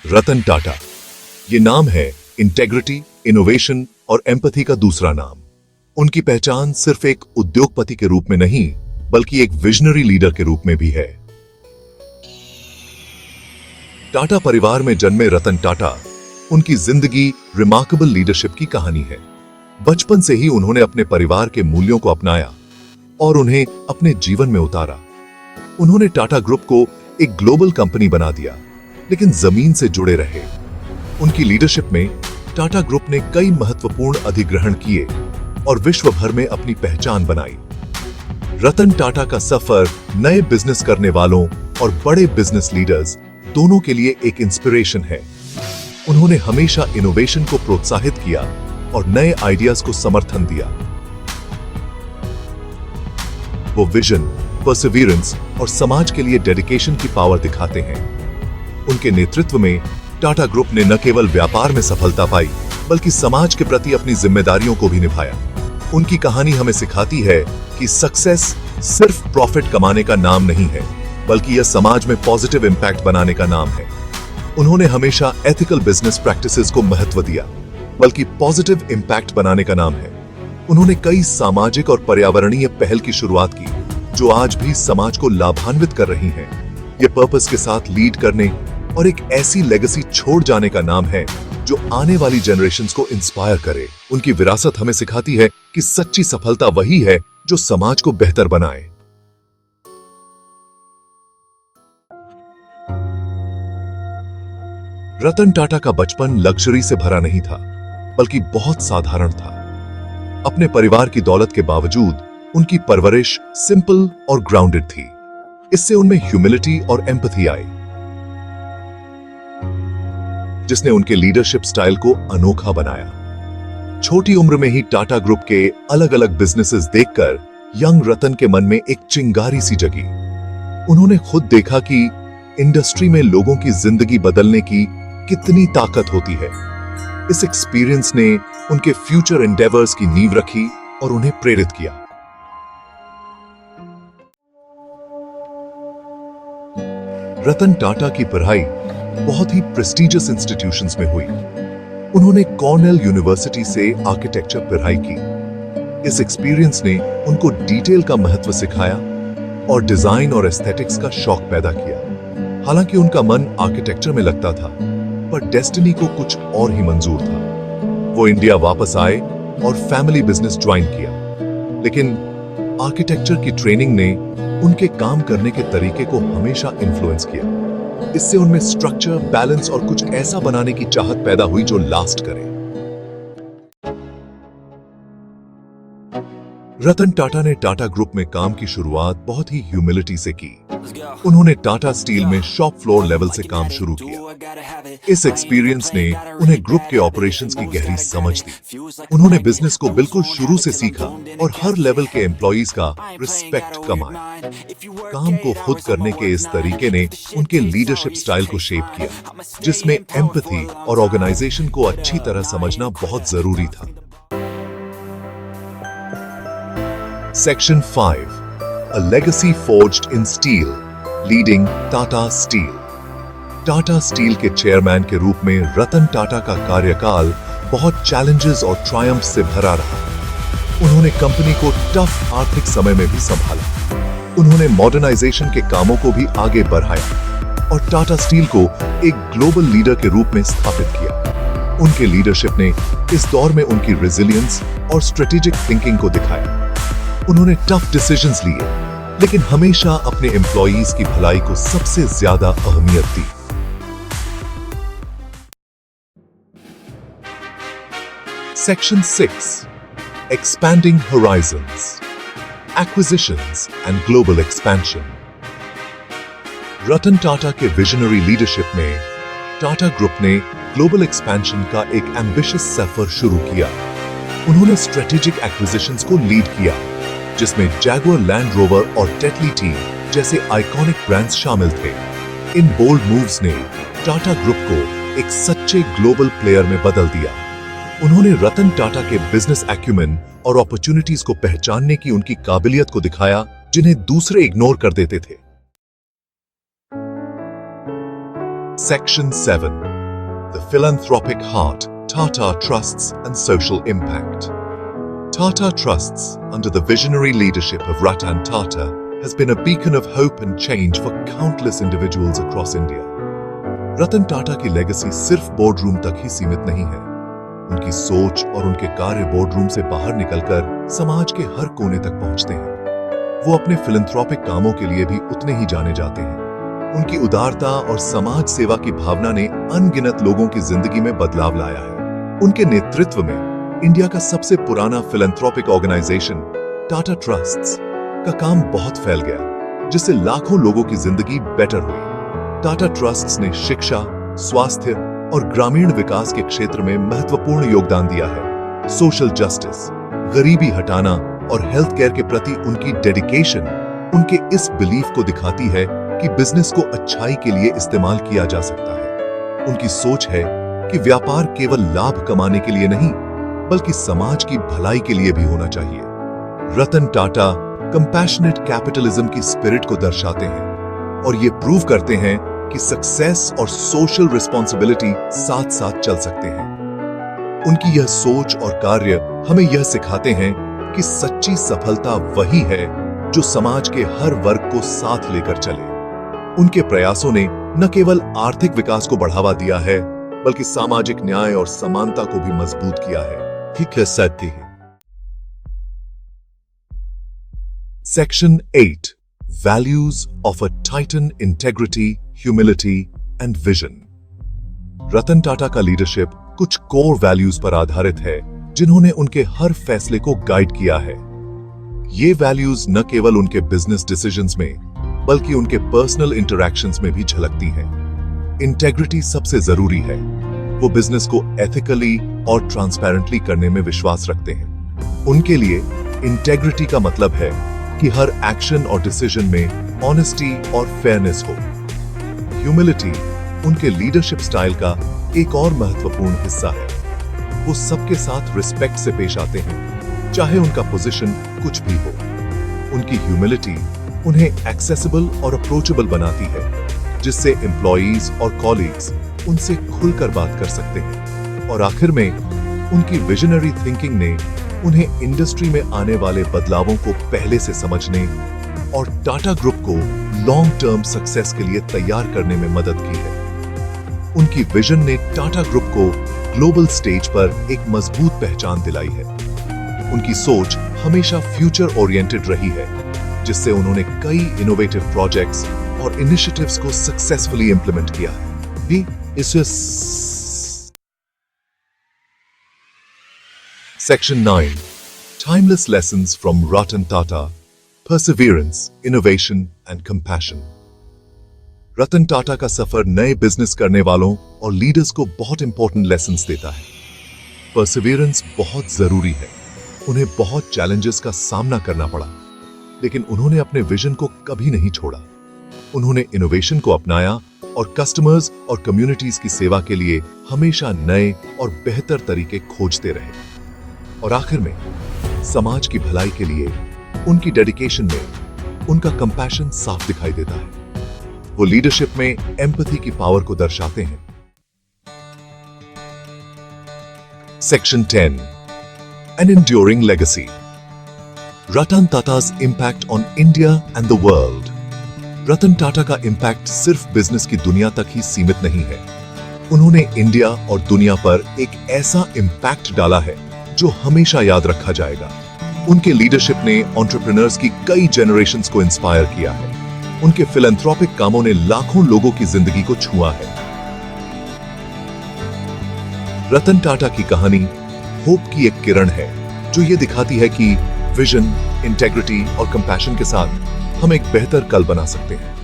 रतन टाटा, ये नाम है इंटेग्रिटी, इनोवेशन और एम्पैथी का दूसरा नाम। उनकी पहचान सिर्फ एक उद्योगपति के रूप में नहीं, बल्कि एक विजनरी लीडर के रूप में भी है। टाटा परिवार में जन्मे रतन टाटा, उनकी जिंदगी रिमार्केबल लीडरशिप की कहानी है। बचपन से ही उन्होंने अपने परिवार के मूल्यों को अपनाया और उन्हें अपने जीवन में उतारा। उन्होंने टाटा ग्रुप को एक ग्लोबल कंपनी बना दिया, लेकिन जमीन से जुड़े रहे। उनकी लीडरशिप में टाटा ग्रुप ने कई महत्वपूर्ण अधिग्रहण किए और विश्व भर में अपनी पहचान बनाई। रतन टाटा का सफर नए बिजनेस करने वालों और बड़े बिजनेस लीडर्स दोनों के लिए एक इंस्पिरेशन है। उन्होंने हमेशा इनोवेशन को प्रोत्साहित किया और नए आइडियाज को समर्थन दिया। वो विजन, परसिवियरेंस और समाज के लिए डेडिकेशन की पावर दिखाते हैं। उनके नेतृत्व में टाटा ग्रुप ने न केवल व्यापार में सफलता पाई, बल्कि समाज के प्रति अपनी जिम्मेदारियों को भी निभाया। उनकी कहानी हमें सिखाती है कि सक्सेस सिर्फ प्रॉफिट कमाने का नाम नहीं है, बल्कि यह समाज में पॉजिटिव इंपैक्ट बनाने का नाम है। उन्होंने हमेशा एथिकल बिजनेस प्रैक्टिसेस को महत्व दिया, बल्कि पॉजिटिव इंपैक्ट बनाने का नाम है। उन्होंने कई सामाजिक और पर्यावरणीय पहल की शुरुआत की, जो आज भी समाज को लाभान्वित कर रही हैं। ये पर्पस के साथ लीड करने और एक ऐसी लेगेसी छोड़ जाने का नाम है जो आने वाली जनरेशंस को इंस्पायर करे। उनकी विरासत हमें सिखाती है कि सच्ची सफलता वही है जो समाज को बेहतर बनाए। रतन टाटा का बचपन लग्जरी से भरा नहीं था, बल्कि बहुत साधारण था। अपने परिवार की दौलत के बावजूद उनकी परवरिश सिंपल और ग्राउंडेड थी। इससे उनमें ह्यूमिलिटी और एम्पैथी आई, जिसने उनके लीडरशिप स्टाइल को अनोखा बनाया। छोटी उम्र में ही टाटा ग्रुप के अलग अलग बिजनेसेस देखकर यंग रतन के मन में एक चिंगारी सी जगी। उन्होंने खुद देखा कि इंडस्ट्री में लोगों की जिंदगी बदलने की कितनी ताकत होती है। इस एक्सपीरियंस ने उनके फ्यूचर एंडेवर्स की नींव रखी और उन्हें प्रेरित किया। रतन टाटा की पढ़ाई बहुत ही प्रेस्टिजियस इंस्टीट्यूशंस में हुई। उन्होंने कॉर्नेल यूनिवर्सिटी से आर्किटेक्चर पढ़ाई की। इस एक्सपीरियंस ने उनको डिटेल का महत्व सिखाया और डिजाइन और एस्थेटिक्स का शौक पैदा किया। हालांकि उनका मन आर्किटेक्चर में लगता था, पर डेस्टिनी को कुछ और ही मंजूर था। वो इंडिया वापस आए और फैमिली बिजनेस ज्वाइन किया, लेकिन आर्किटेक्चर की ट्रेनिंग ने उनके काम करने के तरीके को हमेशा इन्फ्लुएंस किया। इससे उनमें स्ट्रक्चर, बैलेंस और कुछ ऐसा बनाने की चाहत पैदा हुई जो लास्ट करे। रतन टाटा ने टाटा ग्रुप में काम की शुरुआत बहुत ही ह्यूमिलिटी से की। उन्होंने टाटा स्टील में शॉप फ्लोर लेवल से काम शुरू किया। इस एक्सपीरियंस ने उन्हें ग्रुप के ऑपरेशंस की गहरी समझ दी। उन्होंने बिजनेस को बिल्कुल शुरू से सीखा और हर लेवल के एम्प्लॉइज का रिस्पेक्ट कमाया। काम को खुद करने के इस तरीके ने उनके लीडरशिप स्टाइल को शेप किया, जिसमें एम्पैथी और ऑर्गेनाइजेशन को अच्छी तरह समझना बहुत जरूरी था। Section 5. A legacy forged in steel, leading Tata Steel. Tata steel के चेयरमैन के रूप में रतन टाटा का कार्यकाल बहुत चैलेंजेस और ट्रायम्फ से भरा रहा। उन्होंने कंपनी को टफ आर्थिक समय में भी संभाला। उन्होंने मॉडर्नाइजेशन के कामों को भी आगे बढ़ाया और टाटा स्टील को एक ग्लोबल लीडर के रूप में स्थापित किया। उनके लीडरशिप ने इस दौर में उनकी रेजिलियंस और स्ट्रेटेजिक थिंकिंग को दिखाया। उन्होंने टफ डिसीजंस लिए, लेकिन हमेशा अपने एम्प्लॉइज की भलाई को सबसे ज्यादा अहमियत दी। Section 6. Expanding Horizons. Acquisitions and Global Expansion. Ratan Tata के विजनरी लीडरशिप में टाटा ग्रुप ने ग्लोबल एक्सपेंशन का एक एम्बिशियस सफर शुरू किया। उन्होंने स्ट्रेटेजिक एक्विजिशंस को लीड किया, जिसमें जैगुआर लैंड रोवर और टेटली टीम जैसे आइकॉनिक ब्रांड्स शामिल थे। इन बोल्ड मूव्स ने टाटा ग्रुप को एक सच्चे ग्लोबल प्लेयर में बदल दिया। उन्होंने रतन टाटा के बिजनेस एक्यूमेन और अपॉर्चुनिटीज को पहचानने की उनकी काबिलियत को दिखाया, जिन्हें दूसरे इग्नोर कर देते थे। Section 7. philanthropic heart, Tata Trusts and social impact. Tata Trusts, under the visionary leadership of Ratan Tata, has been a beacon of hope and change for countless individuals across India. Ratan Tata की legacy सिर्फ boardroom तक ही सीमित नहीं है। उनकी सोच और उनके कार्य बोर्डरूम से बाहर निकलकर समाज के हर कोने तक पहुंचते हैं। वो अपने फिलैंथ्रोपिक कामों के लिए भी उतने ही जाने जाते हैं। उनकी उदारता और समाज सेवा की भावना ने अनगिनत लोगों की जिंदगी में बदलाव लाया है। उनके नेतृत्व में इंडिया का सबसे पुराना फिलैंथ्रोपिक ऑर्गेनाइजेशन टाटा ट्रस्ट्स का काम बहुत फैल गया, जिससे लाखों लोगों की जिंदगी बेटर हुई। टाटा ट्रस्ट्स ने शिक्षा, स्वास्थ्य और ग्रामीण विकास के क्षेत्र में महत्वपूर्ण योगदान दिया है। सोशल जस्टिस, गरीबी हटाना और हेल्थ केयर के प्रति उनकी डेडिकेशन उनके इस बिलीफ को दिखाती है कि बिजनेस को अच्छाई के लिए इस्तेमाल किया जा सकता है। उनकी सोच है कि व्यापार केवल लाभ कमाने के लिए नहीं, बल्कि समाज की भलाई के लिए भी होना चाहिए। रतन टाटा कंपैशनेट कैपिटलिज्म की स्पिरिट को दर्शाते हैं और ये प्रूव करते हैं कि सक्सेस और सोशल रिस्पॉन्सिबिलिटी साथ साथ चल सकते हैं। उनकी यह सोच और कार्य हमें यह सिखाते हैं कि सच्ची सफलता वही है जो समाज के हर वर्ग को साथ लेकर चले। उनके प्रयासों ने न केवल आर्थिक विकास को बढ़ावा दिया है, बल्कि सामाजिक न्याय और समानता को भी मजबूत किया है। ठीक है सत्य है। Section 8. Values of a Titan Integrity, Humility and Vision. Ratan Tata का लीडरशिप कुछ कोर वैल्यूज पर आधारित है, जिन्होंने उनके हर फैसले को गाइड किया है। ये वैल्यूज न केवल उनके बिजनेस डिसीजंस में, बल्कि उनके पर्सनल इंटरैक्शंस में भी झलकती हैं। इंटेग्रिटी सबसे जरूरी है। वो बिजनेस को एथिकली और ट्रांसपेरेंटली करने में विश्वास रखते हैं। उनके लिए इंटेग्रिटी का मतलब है कि हर एक्शन और डिसीजन में ऑनेस्टी और फेयरनेस हो। ह्यूमिलिटी उनके लीडरशिप स्टाइल का एक और महत्वपूर्ण हिस्सा है। वो सबके साथ रिस्पेक्ट से पेश आते हैं, चाहे उनका पोजीशन कुछ भी हो। उनकी ह्यूमिलिटी उन्हें एक्सेसिबल और अप्रोचेबल बनाती है, जिससे एम्प्लॉइज और कॉलीग्स उनसे खुलकर बात कर सकते हैं। और आखिर में उनकी विजनरी थिंकिंग ने उन्हें इंडस्ट्री में आने वाले बदलावों को पहले से समझने और टाटा ग्रुप को लॉन्ग टर्म सक्सेस के लिए तैयार करने में मदद की है। उनकी विजन ने टाटा ग्रुप को ग्लोबल स्टेज पर एक मजबूत पहचान दिलाई है। उनकी सोच हमेशा फ्यूचर ओरिएंटेड रही है, जिससे उन्होंने कई इनोवेटिव प्रोजेक्ट्स और इनिशिएटिव्स को सक्सेसफुली इंप्लीमेंट किया है। Section 9. Timeless lessons from Ratan Tata: Perseverance, Innovation and Compassion. Ratan Tata का सफर नए बिजनेस करने वालों और लीडर्स को बहुत इंपॉर्टेंट लेसन्स देता है। परसिवियरेंस बहुत जरूरी है। उन्हें बहुत चैलेंजेस का सामना करना पड़ा, लेकिन उन्होंने अपने विजन को कभी नहीं छोड़ा। उन्होंने इनोवेशन को अपनाया और कस्टमर्स और कम्युनिटीज की सेवा के लिए हमेशा नए और बेहतर तरीके खोजते रहे। और आखिर में समाज की भलाई के लिए उनकी डेडिकेशन में उनका कंपैशन साफ दिखाई देता है। वो लीडरशिप में एम्पैथी की पावर को दर्शाते हैं। Section 10. An enduring legacy. Ratan Tata's impact on India and the world. Ratan Tata का इम्पैक्ट सिर्फ बिजनेस की दुनिया तक ही सीमित नहीं है। उन्होंने इंडिया और दुनिया पर एक ऐसा इम्पैक्ट डाला है जो हमेशा याद रखा जाएगा। उनके लीडरशिप ने एंटरप्रेन्योर्स की कई जनरेशंस को इंस्पायर किया है। उनके फिलैंथ्रोपिक कामों ने लाखों लोगों की जिंदगी को छुआ है। रतन टाटा की कहानी होप की एक किरण है, जो ये दिखाती है कि विजन, इंटेग्रिटी और कंपैशन के साथ हम एक बेहतर कल बना सकते हैं।